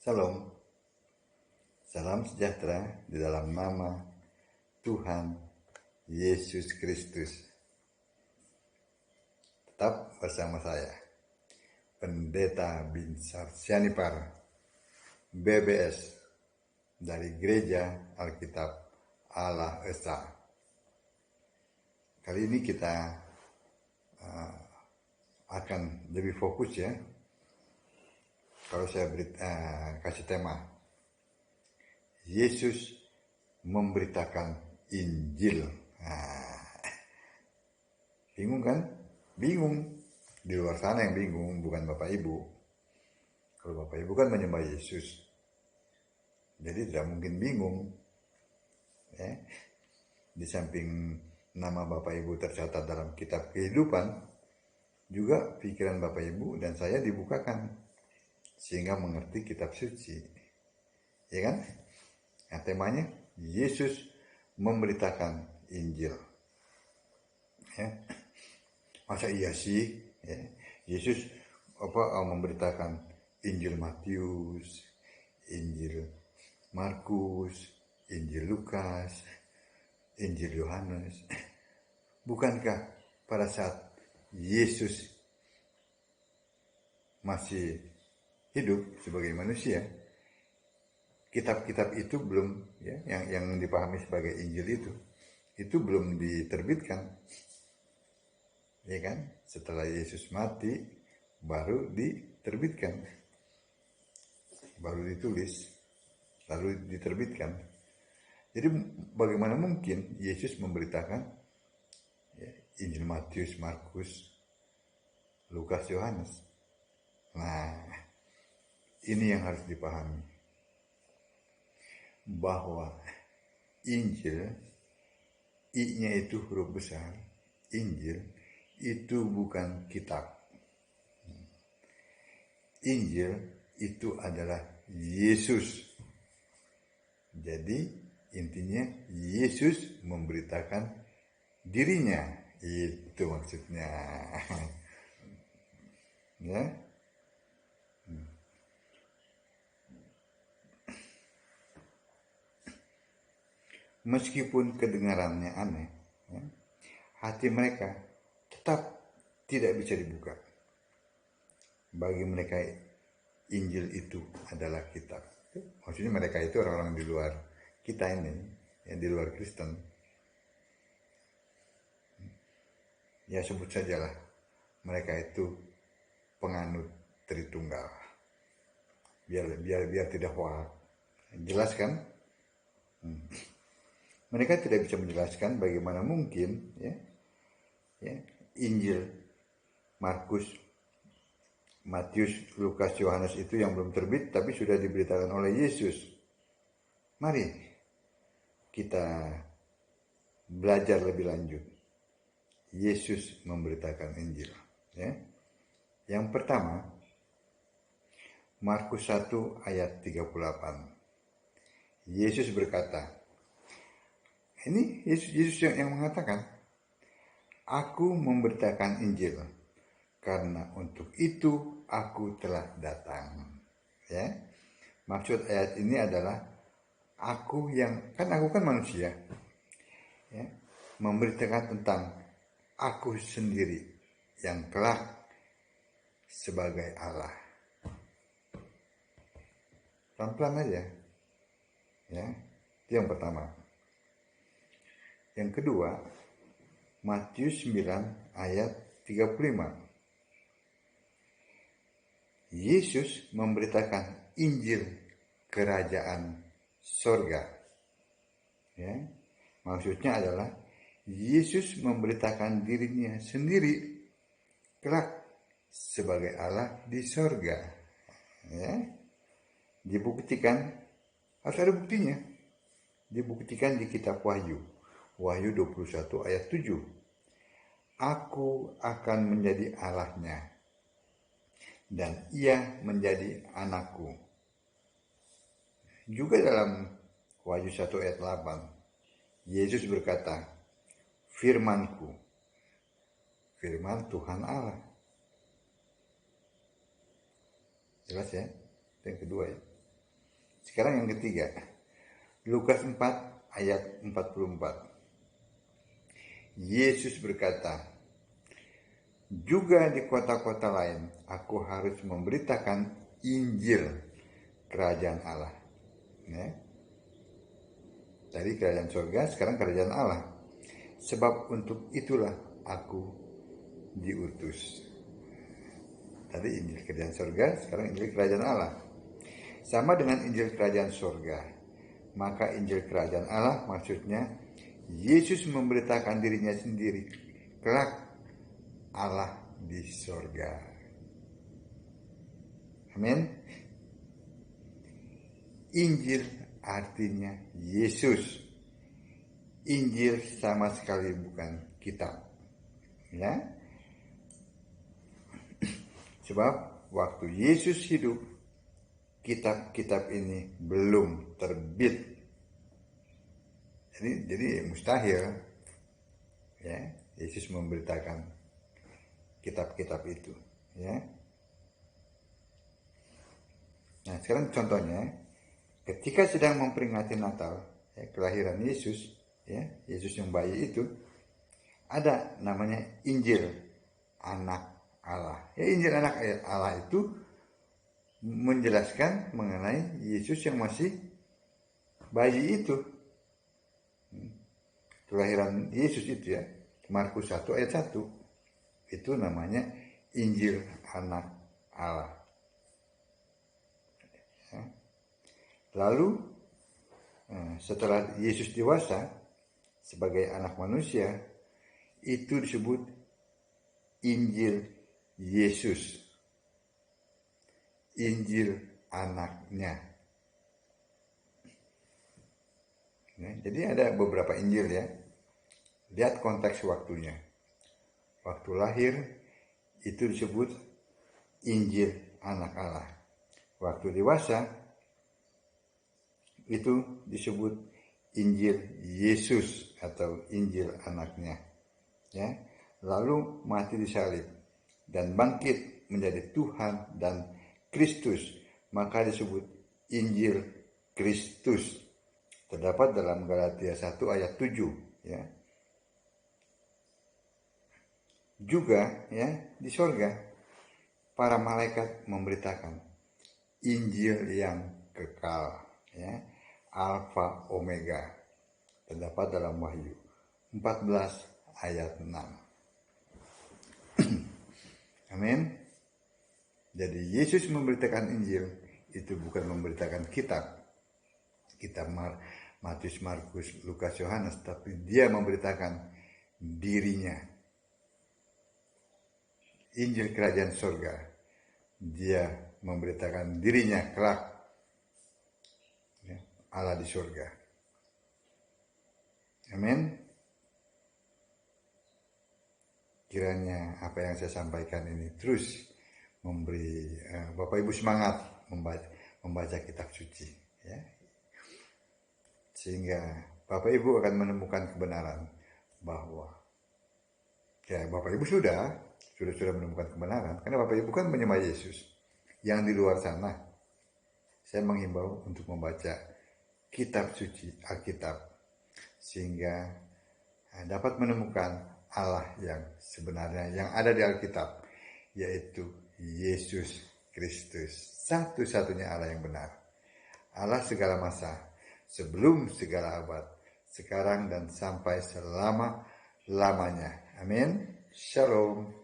Shalom, salam sejahtera di dalam nama Tuhan Yesus Kristus. Tetap bersama saya, Pendeta Binsar Sianipar, BBS, dari Gereja Alkitab Allah Esa. Kali ini kita akan lebih fokus ya. Kalau saya kasih tema, Yesus memberitakan Injil. Bingung kan? Bingung. Di luar sana yang bingung, bukan Bapak Ibu. Kalau Bapak Ibu kan menyembah Yesus, jadi tidak mungkin bingung. Ya. Di samping nama Bapak Ibu tercatat dalam kitab kehidupan, juga pikiran Bapak Ibu dan saya dibukakan sehingga mengerti kitab suci, ya kan? Nah, temanya Yesus memberitakan Injil. Ya. Masa iya sih? Ya. Yesus memberitakan Injil Matius, Injil Markus, Injil Lukas, Injil Yohanes. Bukankah pada saat Yesus masih hidup sebagai manusia, kitab-kitab itu belum, ya, yang dipahami sebagai Injil itu belum diterbitkan, ya kan? Setelah Yesus mati baru diterbitkan, baru ditulis, lalu diterbitkan. Jadi bagaimana mungkin Yesus memberitakan ya, Injil Matius, Markus, Lukas, Yohanes? Nah, ini yang harus dipahami, bahwa Injil, I-nya itu huruf besar, Injil itu bukan kitab. Injil itu adalah Yesus. Jadi intinya Yesus memberitakan dirinya, itu maksudnya. Ya. Meskipun kedengarannya aneh, ya, hati mereka tetap tidak bisa dibuka. Bagi mereka Injil itu adalah kitab. Maksudnya mereka itu orang-orang di luar kita ini, yang di luar Kristen. Ya sebut sajalah mereka itu penganut Tritunggal. Biar tidak hoak. Jelas kan? Mereka tidak bisa menjelaskan bagaimana mungkin ya, Injil Markus, Matius, Lukas, Yohanes itu yang belum terbit tapi sudah diberitakan oleh Yesus. Mari kita belajar lebih lanjut. Yesus memberitakan Injil. Ya. Yang pertama, Markus 1 ayat 38. Yesus berkata, ini Yesus yang mengatakan, aku memberitakan Injil, karena untuk itu aku telah datang. Ya, maksud ayat ini adalah aku kan manusia, ya, memberitakan tentang aku sendiri yang kelak sebagai Allah. Pelan-pelan aja, ya. Itu yang pertama. Yang kedua, Matius 9 ayat 35. Yesus memberitakan Injil kerajaan sorga. Ya, maksudnya adalah Yesus memberitakan dirinya sendiri kelak sebagai Allah di sorga. Ya, dibuktikan, harus ada buktinya. Dibuktikan di kitab Wahyu 21 ayat 7. Aku akan menjadi Allahnya dan ia menjadi anakku. Juga dalam Wahyu 1 ayat 8, Yesus berkata, firmanku, firman Tuhan Allah. Jelas ya? Itu yang kedua ya. Sekarang yang ketiga, Lukas 4 ayat 44. Yesus berkata, juga di kota-kota lain aku harus memberitakan Injil kerajaan Allah. Ya. Dari kerajaan surga, sekarang kerajaan Allah. Sebab untuk itulah aku diutus. Tadi Injil kerajaan surga, sekarang Injil kerajaan Allah. Sama dengan Injil kerajaan surga. Maka Injil kerajaan Allah maksudnya Yesus memberitakan dirinya sendiri. Kelak Allah di surga. Amin. Injil artinya Yesus. Injil sama sekali bukan kitab. Ya. Sebab waktu Yesus hidup, kitab-kitab ini belum terbit. Jadi mustahil ya Yesus memberitakan kitab-kitab itu, ya. Nah, sekarang contohnya, ketika sedang memperingati Natal, ya, kelahiran Yesus, ya, Yesus yang bayi itu, ada namanya Injil Anak Allah. Ya, Injil Anak Allah itu menjelaskan mengenai Yesus yang masih bayi itu. Kelahiran Yesus itu ya, Markus 1 ayat 1. Itu namanya Injil Anak Allah. Ya. Lalu setelah Yesus dewasa sebagai anak manusia, itu disebut Injil Yesus, Injil anaknya. Ya, jadi ada beberapa Injil ya. Lihat konteks waktunya. Waktu lahir itu disebut Injil Anak Allah. Waktu dewasa itu disebut Injil Yesus atau Injil anaknya. Ya. Lalu mati disalib dan bangkit menjadi Tuhan dan Kristus, maka disebut Injil Kristus. Terdapat dalam Galatia 1 ayat 7, ya. Juga ya di surga para malaikat memberitakan Injil yang kekal, ya, Alfa Omega. Terdapat dalam Wahyu 14 ayat 6. Amin. Jadi Yesus memberitakan Injil itu bukan memberitakan kitab Matius, Markus, Lukas, Yohanes, tapi dia memberitakan dirinya. Injil kerajaan surga, dia memberitakan dirinya kelak, ya, Allah di surga. Amin. Kiranya apa yang saya sampaikan ini terus memberi Bapak Ibu semangat membaca kitab suci, ya. Sehingga Bapak Ibu akan menemukan kebenaran bahwa ya Bapak Ibu sudah menemukan kebenaran karena Bapak Ibu kan menyembah Yesus. Yang di luar sana saya menghimbau untuk membaca kitab suci Alkitab sehingga dapat menemukan Allah yang sebenarnya yang ada di Alkitab, yaitu Yesus Kristus, satu-satunya Allah yang benar, Allah segala masa, sebelum segala abad, sekarang dan sampai selama-lamanya. Amin. Shalom.